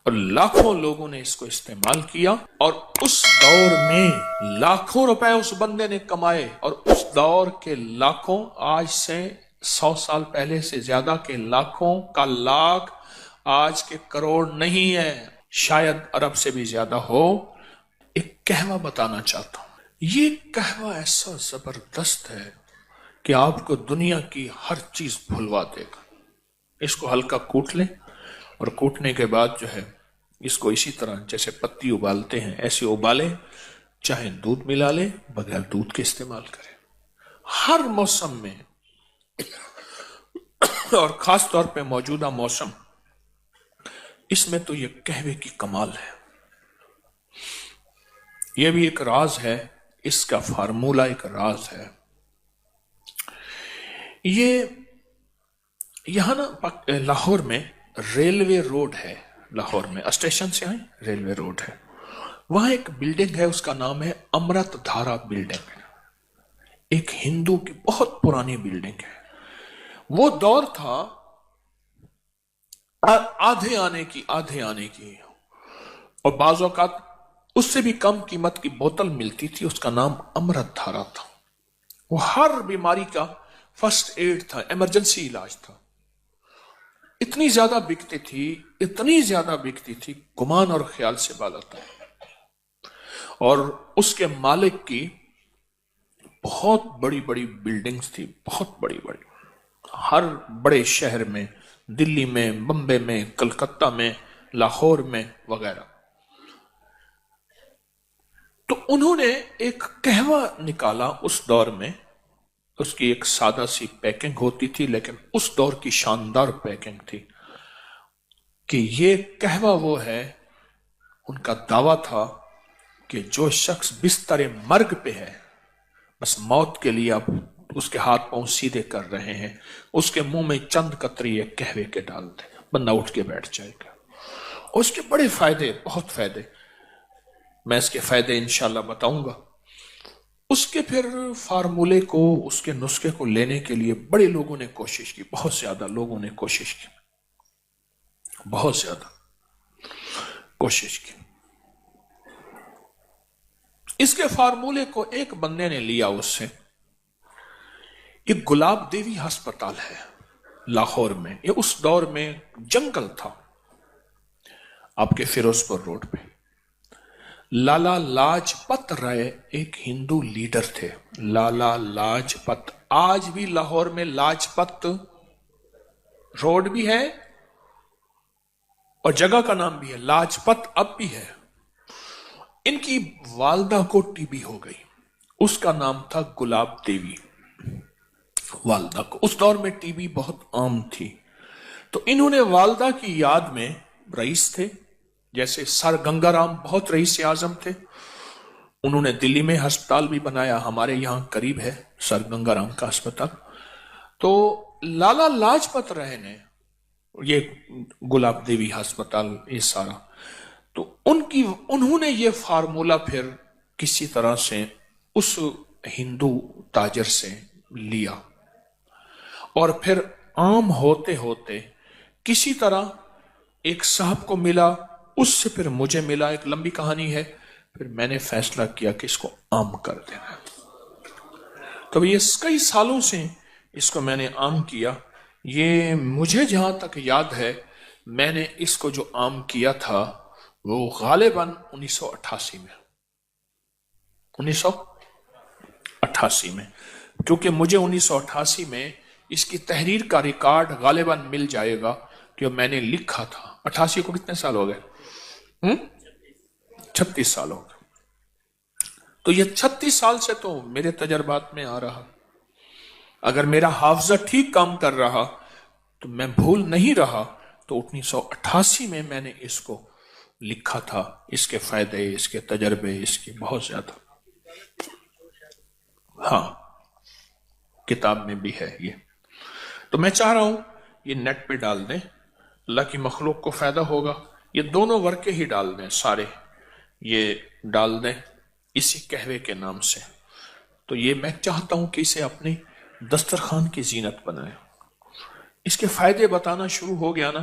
اور لاکھوں لوگوں نے اس کو استعمال کیا، اور اس دور میں لاکھوں روپے اس بندے نے کمائے، اور اس دور کے لاکھوں، آج سے 100 سال پہلے سے زیادہ کے لاکھوں کا لاکھ آج کے کروڑ نہیں ہے، شاید ارب سے بھی زیادہ ہو۔ ایک قہوہ بتانا چاہتا ہوں، یہ قہوہ ایسا زبردست ہے کہ آپ کو دنیا کی ہر چیز بھلوا دے گا۔ اس کو ہلکا کوٹ لیں، اور کوٹنے کے بعد جو ہے اس کو اسی طرح جیسے پتی ابالتے ہیں ایسے ابالیں، چاہے دودھ ملا لیں، بغیر دودھ کے استعمال کریں ہر موسم میں، اور خاص طور پہ موجودہ موسم، اس میں تو یہ قہوے کی کمال ہے۔ یہ بھی ایک راز ہے، اس کا فارمولہ ایک راز ہے۔ یہ یہاں نا لاہور میں ریلوے روڈ ہے، لاہور میں اسٹیشن سے آئیں ریلوے روڈ ہے، وہاں ایک بلڈنگ ہے، اس کا نام ہے امرت دھارا بلڈنگ، ایک ہندو کی بہت پرانی بلڈنگ ہے۔ وہ دور تھا آدھے آنے کی، اور بعض اوقات اس سے بھی کم قیمت کی بوتل ملتی تھی، اس کا نام امرت دھارا تھا۔ وہ ہر بیماری کا فرسٹ ایڈ تھا، ایمرجنسی علاج تھا۔ اتنی زیادہ بکتی تھی، گمان اور خیال سے بالا تھا۔ اور اس کے مالک کی بہت بڑی بڑی بلڈنگز تھی، بہت بڑی بڑی، ہر بڑے شہر میں، دلی میں، بمبے میں، کلکتہ میں، لاہور میں وغیرہ۔ تو انہوں نے ایک قہوہ نکالا اس دور میں، اس کی ایک سادہ سی پیکنگ ہوتی تھی، لیکن اس دور کی شاندار پیکنگ تھی کہ یہ قہوہ وہ ہے۔ ان کا دعویٰ تھا کہ جو شخص بستر مرگ پہ ہے، بس موت کے لیے اب اس کے ہاتھ پاؤں سیدھے کر رہے ہیں، اس کے منہ میں چند قطرے قہوے کے ڈال دیں، بندہ اٹھ کے بیٹھ جائے گا۔ اور اس کے بڑے فائدے، بہت فائدے، میں اس کے فائدے انشاءاللہ بتاؤں گا۔ اس کے پھر فارمولے کو، اس کے نسخے کو لینے کے لیے بڑے لوگوں نے کوشش کی، بہت زیادہ لوگوں نے کوشش کی، بہت زیادہ کوشش کی۔ اس کے فارمولے کو ایک بندے نے لیا اس سے، یہ گلاب دیوی ہسپتال ہے لاہور میں، یہ اس دور میں جنگل تھا، آپ کے فیروز پور روڈ پہ۔ لالا لاجپت رائے ایک ہندو لیڈر تھے، لالا لاجپت۔ آج بھی لاہور میں لاجپت روڈ بھی ہے اور جگہ کا نام بھی ہے، لاجپت اب بھی ہے۔ ان کی والدہ کو ٹی بی ہو گئی، اس کا نام تھا گلاب دیوی، والدہ کو۔ اس دور میں ٹی بی بہت عام تھی، تو انہوں نے والدہ کی یاد میں، رئیس تھے جیسے سر گنگا رام بہت رئیس اعظم تھے، انہوں نے دلی میں ہسپتال بھی بنایا، ہمارے یہاں قریب ہے سر گنگا رام کا ہسپتال۔ تو لالا لاجپت رائے نے یہ گلاب دیوی ہسپتال، یہ سارا، تو انہوں نے یہ فارمولہ پھر کسی طرح سے اس ہندو تاجر سے لیا، اور پھر عام ہوتے ہوتے کسی طرح ایک صاحب کو ملا، اس سے پھر مجھے ملا، ایک لمبی کہانی ہے، پھر میں نے فیصلہ کیا کہ اس کو عام کر دینا۔ تو یہ کئی سالوں سے اس کو میں نے عام کیا۔ یہ مجھے جہاں تک یاد ہے، میں نے اس کو جو عام کیا تھا وہ غالباً 1988 میں، 1988 میں، کیونکہ مجھے 1988 میں اس کی تحریر کا ریکارڈ غالباً مل جائے گا کہ میں نے لکھا تھا۔ 88 کو کتنے سال ہو گئے؟ 36 سال ہو گئے۔ تو یہ 36 سال سے تو میرے تجربات میں آ رہا، اگر میرا حافظہ ٹھیک کام کر رہا تو میں بھول نہیں رہا، تو 1988 میں نے اس کو لکھا تھا، اس کے فائدے، اس کے تجربے، اس کی بہت زیادہ، ہاں کتاب میں بھی ہے یہ۔ تو میں چاہ رہا ہوں یہ نیٹ پہ ڈال دیں، اللہ کی مخلوق کو فائدہ ہوگا۔ یہ دونوں ورقے ہی ڈال دیں، سارے یہ ڈال دیں اسی قہوے کے نام سے۔ تو یہ میں چاہتا ہوں کہ اسے اپنی دسترخوان کی زینت بنائیں۔ اس کے فائدے بتانا شروع ہو گیا نا،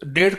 1.5